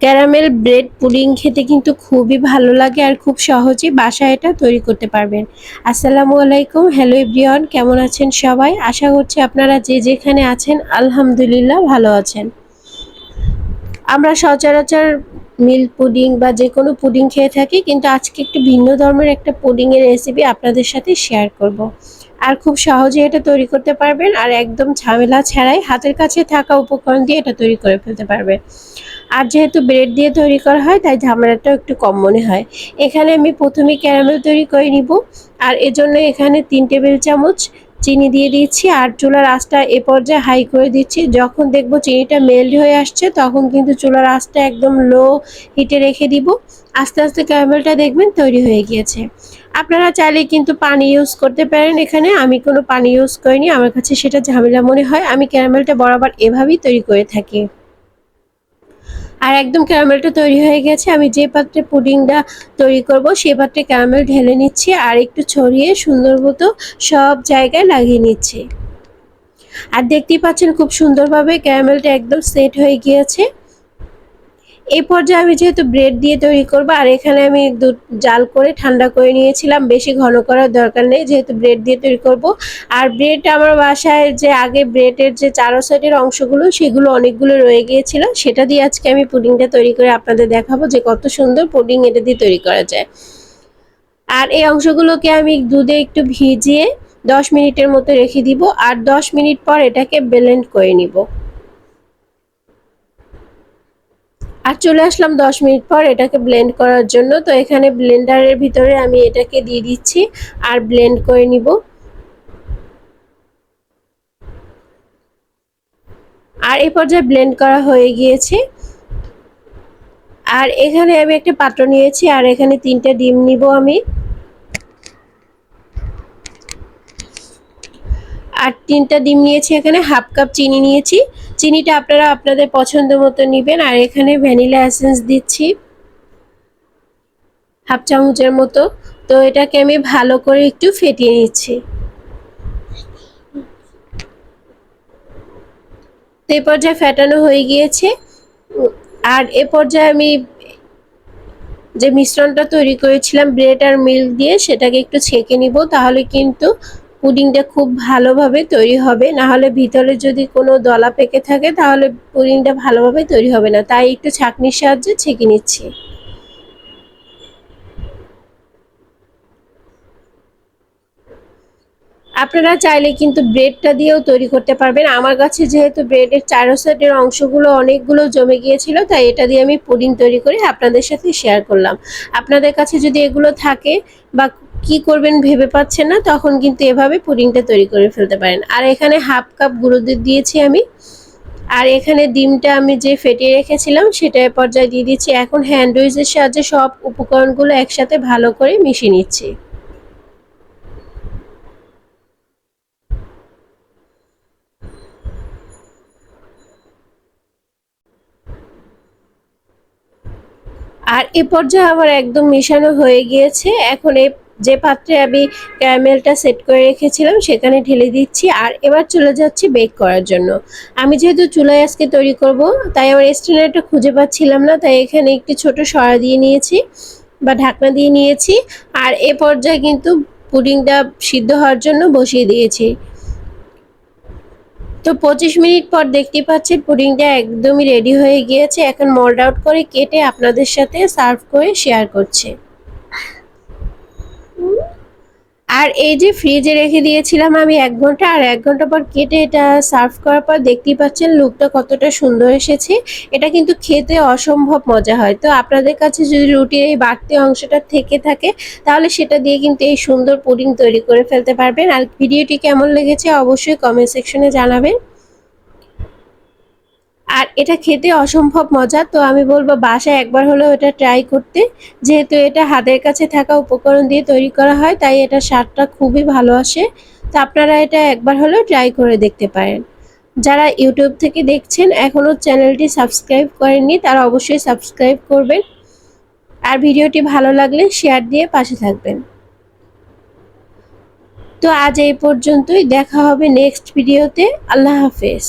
Caramel bread pudding খেতে কিন্তু খুবই ভালো লাগে আর খুব সহজেই বাসায় এটা তৈরি করতে পারবেন। আসসালামু আলাইকুম, হ্যালো এভরিওয়ান, কেমন আছেন সবাই? আশা করছি আপনারা যে যেখানে আছেন আলহামদুলিল্লাহ ভালো আছেন। আমরা সচরাচর মিল্ক পুডিং বা যে কোনো পুডিং খেয়ে থাকি, কিন্তু আজকে একটু ভিন্ন ধর্মের একটা পুডিংয়ের রেসিপি আপনাদের সাথে শেয়ার করব। আর খুব সহজে এটা তৈরি করতে পারবেন আর একদম ঝামেলা ছাড়াই হাতের কাছে থাকা উপকরণ দিয়ে এটা তৈরি করে ফেলতে পারবেন। আর যেহেতু ব্রেড দিয়ে তৈরি করা হয় তাই ঝামেলাটাও একটু কম মনে হয়। এখানে আমি প্রথমে ক্যারামেল তৈরি করে নিব। আর এজন্য এখানে 3 টেবিল চামচ চিনি দিয়ে দিচ্ছি আর চুলার আঁচটা এ পর্যায়ে হাই করে দিচ্ছি। যখন দেখব চিনিটা মেল্ট হয়ে আসছে তখন কিন্তু চুলার আঁচটা একদম লো হিটে রেখে দিব। আস্তে আস্তে ক্যারামেলটা দেখবেন তৈরি হয়ে গিয়েছে। আপনারা চাইলে কিন্তু পানি ইউজ করতে পারেন, এখানে আমি কোনো পানি ইউজ করিনি, আমার কাছে সেটা ঝামেলা মনে হয়। আমি ক্যারামেলটা বরাবর এভাবেই তৈরি করে থাকি। আর একদম ক্যারামেলটা তৈরি হয়ে গেছে। আমি যে পাত্রে পুডিংটা তৈরি করব সেই পাত্রে ক্যারামেল ঢেলে নিচ্ছি আর একটু ছড়িয়ে সুন্দর মতো সব জায়গায় লাগিয়ে নিচ্ছি। আর দেখতেই পাচ্ছেন খুব সুন্দরভাবে ক্যারামেলটা একদম সেট হয়ে গিয়েছে। এই পর্যায়ে আমি যেহেতু ব্রেড দিয়ে তৈরি করব আর এখানে আমি দুধ জাল করে ঠান্ডা করে নিয়েছিলাম, বেশি ঘন করার দরকার নেই যেহেতু ব্রেড দিয়ে তৈরি করব। আর ব্রেড আমার বাসায় যে আগে ব্রেডের যে চারো সাইডের অংশগুলো সেগুলো অনেকগুলো রয়ে গিয়েছিল, সেটা দিয়ে আজকে আমি পুডিংটা তৈরি করে আপনাদের দেখাবো যে কত সুন্দর পুডিং এটা দিয়ে তৈরি করা যায়। আর এই অংশগুলোকে আমি দুধে একটু ভিজিয়ে 10 মিনিটের মতো রেখে দিব আর 10 মিনিট পর এটাকে ব্লেন্ড করে নিব। আর চলে আসলাম 10 মিনিট পর এটাকে ব্লেন্ড করার জন্য। তো এখানে ব্লেন্ডারের ভিতরে আমি এটাকে দিয়ে দিচ্ছি আর ব্লেন্ড করে নিব। আর এই পর্যায়ে ব্লেন্ড করা হয়ে গিয়েছে। আর এখানে আমি একটা পাত্র নিয়েছি আর এখানে 3টা ডিম নিব আমি। আর 3টা ডিম নিয়েছি, এখানে হাফ কাপ চিনি নিয়েছি। চিনিটা আপনারা আপনাদের পছন্দ মতো নেবেন। আর এখানে ভ্যানিলা এসেন্স দিচ্ছি হাফ চামচের মতো। তো এটাকে আমি ভালো করে একটু ফেটিয়ে নিচ্ছি। তো এই পর্যায়ে ফেটানো হয়ে গিয়েছে। আর এ পর্যায়ে আমি যে মিশ্রণটা তৈরি করেছিলাম ব্রেড আর মিল্ক দিয়ে সেটাকে একটু ছেঁকে নিব, তাহলে কিন্তু পুডিংটা খুব ভালোভাবে তৈরি হবে। না হলে ভিতরে যদি কোনো দলা পেকে থাকে তাহলে পুডিংটা ভালোভাবে তৈরি হবে না, তাই একটু ছাঁকনির সাহায্যে ছেঁকে নিচ্ছি। আপনারা চাইলে কিন্তু ব্রেডটা দিয়েও তৈরি করতে পারবেন। আমার কাছে যেহেতু ব্রেডের চারো সাইডের অংশগুলো অনেকগুলো জমে গিয়েছিল তাই এটা দিয়ে আমি পুডিং তৈরি করে আপনাদের সাথে শেয়ার করলাম। আপনাদের কাছে যদি এগুলো থাকে বা কি করবেন ভেবে পাচ্ছেন না তখন কিন্তু এভাবে পুডিংটা তৈরি করে ফেলতে পারেন। আর এখানে হাফ কাপ গুঁড়ো দুধ দিয়েছি আমি। আর এখানে ডিমটা আমি যে ফেটিয়ে রেখেছিলাম সেটা পর্যায়ে দিয়ে দিচ্ছি। এখন হ্যান্ড উইচের সাহায্যে সব উপকরণগুলো একসাথে ভালো করে মিশিয়ে নিচ্ছি। আর এ পর্যায়ে আমার একদম মেশানো হয়ে গিয়েছে। এখন যে পাত্রে আমি ক্যারামেলটা সেট করে রেখেছিলাম সেখানে ঢেলে দিচ্ছি আর এবার চলে যাচ্ছি বেক করার জন্য। আমি যেহেতু চুলায় আজকে তৈরি করব তাই আমার স্ট্যান্ডারটা খুঁজে পাচ্ছিলাম না, তাই এখানে একটি ছোট সরা দিয়ে নিয়েছি বা ঢাকনা দিয়ে নিয়েছি। আর এ পর্যায়ে কিন্তু পুডিংটা সিদ্ধ হওয়ার জন্য বসিয়ে দিয়েছি। তো 25 মিনিট পর দেখতে পাচ্ছেন পুডিংটা একদমই রেডি হয়ে গিয়েছে। এখন মোল্ড আউট করে কেটে আপনাদের সাথে সার্ভ করে শেয়ার করছি। আর এই যে ফ্রিজে রেখে দিয়েছিলাম আমি 1 ঘন্টা, আর 1 ঘন্টা পর কেটে এটা সার্ভ করার পর দেখতেই পাচ্ছেন লুকটা কতটা সুন্দর এসেছে। এটা কিন্তু খেতে অসম্ভব মজা হয়। তো আপনাদের কাছে যদি রুটির এই বাড়তি অংশটা থেকে থাকে তাহলে সেটা দিয়ে কিন্তু এই সুন্দর পুডিং তৈরি করে ফেলতে পারবেন। আর ভিডিওটি কেমন লেগেছে অবশ্যই কমেন্ট সেকশনে জানাবেন। আর এটা খেতে অসম্ভব মজা, তো আমি বলবো বাসায় একবার হলেও এটা ট্রাই করতে। যেহেতু এটা হাতের কাছে থাকা উপকরণ দিয়ে তৈরি করা হয় তাই এটা স্বাদটা খুবই ভালো আসে। তো আপনারা এটা একবার হলেও ট্রাই করে দেখতে পারেন। যারা ইউটিউব থেকে দেখছেন এখনও চ্যানেলটি সাবস্ক্রাইব করেননি তারা অবশ্যই সাবস্ক্রাইব করবেন। আর ভিডিওটি ভালো লাগলে শেয়ার দিয়ে পাশে থাকবেন। তো আজ এই পর্যন্তই, দেখা হবে নেক্সট ভিডিওতে। আল্লাহ হাফেজ।